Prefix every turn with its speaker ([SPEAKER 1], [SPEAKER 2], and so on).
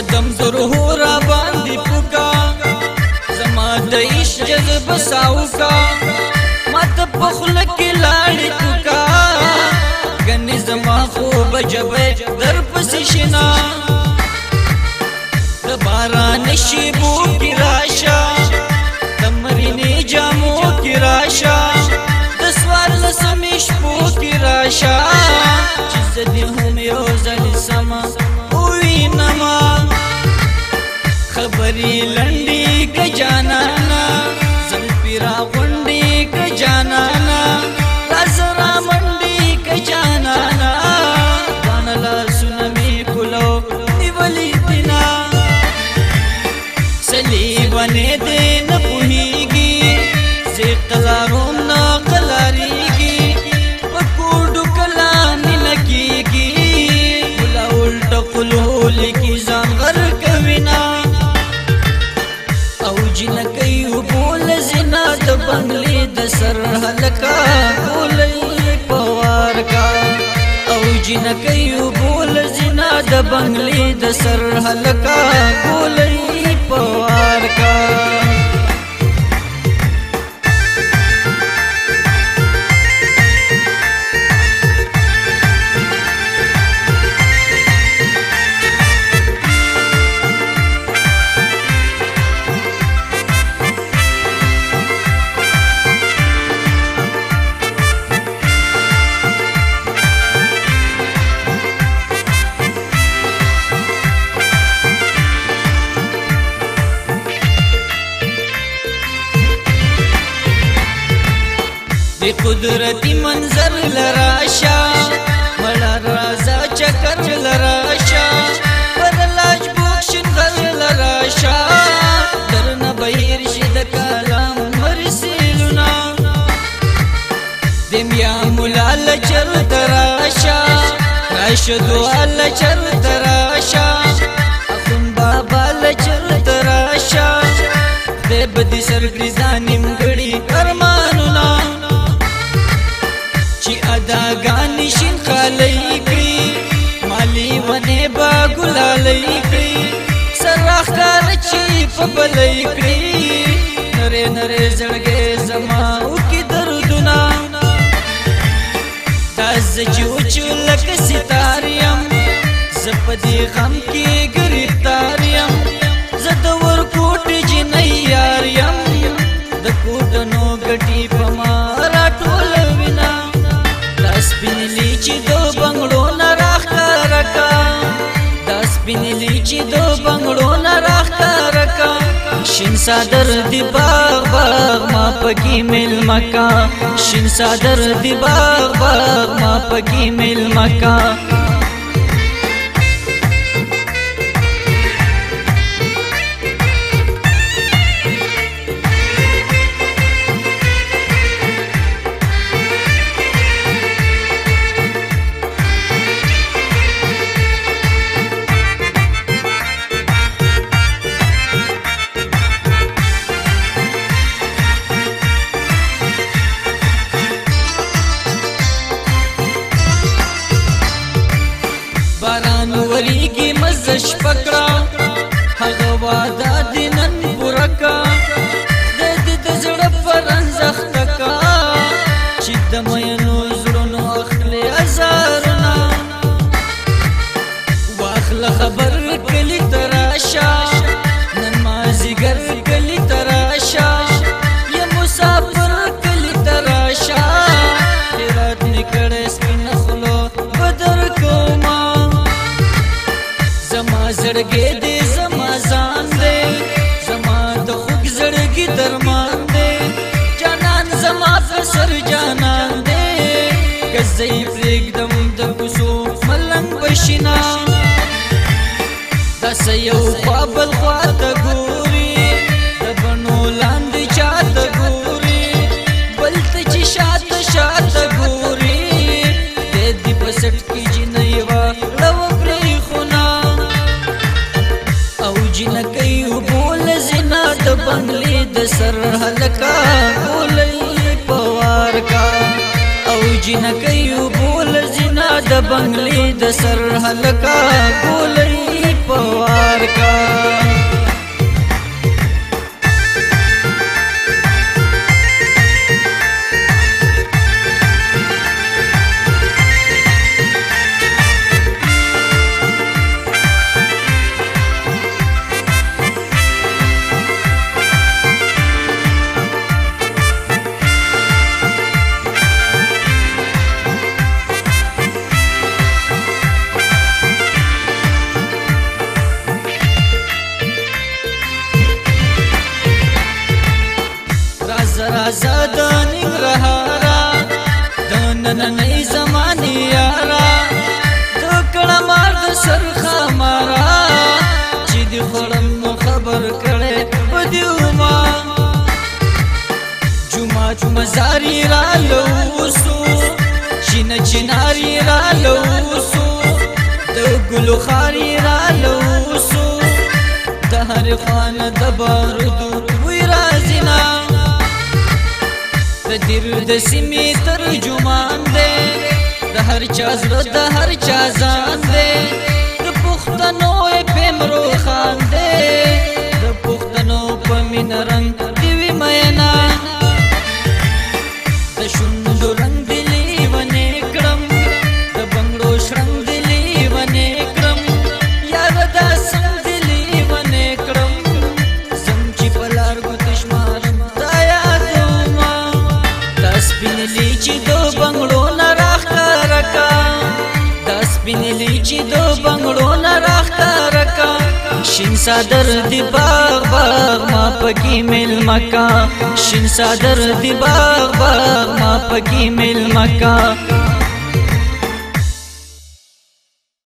[SPEAKER 1] زدم درهو را باندې پوکا زما د عشق جذب ساوکا مات پخل کې لاړې توکا غني زما خوب جبه در پسې شنا د باران شیبو کې راشا تمرینې جامو کې راشا د سوار لسمې شپو کې راشا چې زدي هم یو ځل سما وینما خبرې لنډې که جانانا زلفې راغونډې که جانانا راز را منډې که جانانا دواړه لاسونه مې کولو نیولي دينا صلیبنې دې نه پوهېږي زه قلاروم نه قلاریږي په کوډو کلا مینه کېږي بلا الټه قلو لیکي ځان غر کوینا او جنکۍ وبول زنا د بنگلې د سر هلکا بولې پوار کا او جنکۍ وبول زنا د بنگلې د سر هلکا بولې پوار کا دی قدرتی منظر لراشا ملا رازا چکر لراشا پر لاج بوکشن غر لراشا درن بهیر شد کلام مرسیلنا دمیا مولا لچر تراشا راشدو لچر تراشا اخون بابا لچر تراشا دی بدی سرگریزانیم گڑی ارمانونا چی اداگانی شین خالی کری مالی ونی با گلالی کری سراخ کار چی پبلی کری نرے نرے زڑگے زماؤ کی دردنا داز جوچو لک ستاریم زپدی غم کی گریبتاریم زدور کوٹ جنی یاریم د کوٹنو گٹی پمارا ٹول وینا سپینلی چې دو بنگړو نه راښکاره کا دا سپینلی چې دو بنگړو نه راښکاره کا شین صادر دی باغ باغ ما پکې میلمه کا شین صادر دی باغ باغ ما پکې میلمه کا وریگی مزش پکڑا هغه واده دی نن پوره کا د دې د زړه پرنځخت کا چې د مینو زړونو اخلي ازارنا واخله خبر کلی تراشا نن مازیګر کلی تراشا یا مسافر کلی تراشا رات نکړې سپین خلو بدر کوما زما زړګې دې زما ځان دې زما د خوږ زړګي درمان دې جانان زما فسر جانان دې کزې پرېږدم د کوڅو ملنګ بشینا داسې یو خوا بل خوا ته ګوري د بڼو لاندې چاته ګوري بل ته چې شاته شاته ګوري دې دې په سټ کې جنۍ واړه پرېښونه جنکۍ وبول زنا د بنگلې د سر هلکا بولې پوار کا او جنکۍ وبول زنا د بنگلې د سر هلکا بولې پوار کا نننۍ زمانې یارا د کړه مار د سرخه مارا چې دې خړم نو خبر کړې په دې وما جمعه مزاري را لوسو شین چناري را لوسو د ګلو خاري را لوسو د هر خوان د بارودو وی رازینا د دیر د سیمې ترجمان دی د هر چا زړه د هر چا ځان دی د پښتنو پیمرو خان دی د پښتنو په مینه رنګ دی وی مینا د شونډو رنګ دی لیونې کړم د بنګړو شرنګ دی لیونې کړم یار دا سم دی لیونې کړم زم چې په لارګو دشمارم دا یادوما دا سپینلی چې د بنګړو نه راښکاره کا دا سپینلی چې د بنګړو نه راښکاره کا شین صادر دی باغ باغ ما پکی مل مکا شین صادر دی باغ باغ ما پکی مل مکا